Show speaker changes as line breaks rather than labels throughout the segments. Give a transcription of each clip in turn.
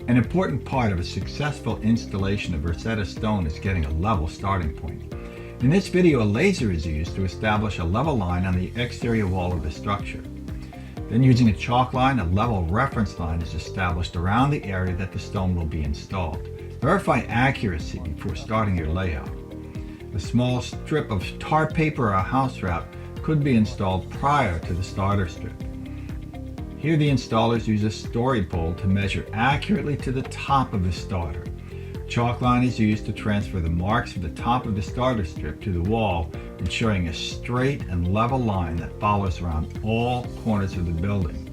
An important part of a successful installation of Versetta Stone is getting a level starting point. In this video, a laser is used to establish a level line on the exterior wall of the structure. Then using a chalk line, a level reference line is established around the area that the stone will be installed. Verify accuracy before starting your layout. A small strip of tar paper or house wrap could be installed prior to the starter strip. Here the installers use a story pole to measure accurately to the top of the starter. Chalk line is used to transfer the marks of the top of the starter strip to the wall, ensuring a straight and level line that follows around all corners of the building.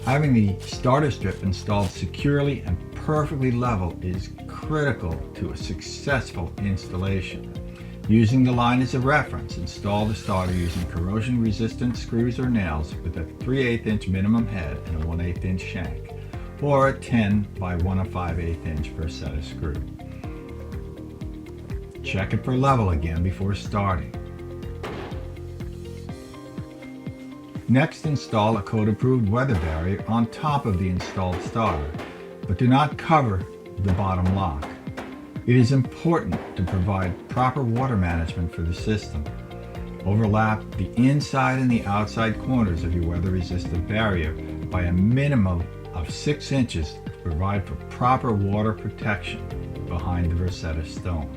Having the starter strip installed securely and perfectly level is critical to a successful installation. Using the line as a reference, install the starter using corrosion-resistant screws or nails with a 3/8 inch minimum head and a 1/8 inch shank, or a 10 by 1 5/8 inch Versetta screw. Check it for level again before starting. Next, install a code-approved weather barrier on top of the installed starter, but do not cover the bottom lock. It is important to provide proper water management for the system. Overlap the inside and the outside corners of your weather-resistant barrier by a minimum of 6 inches to provide for proper water protection behind the Versetta Stone.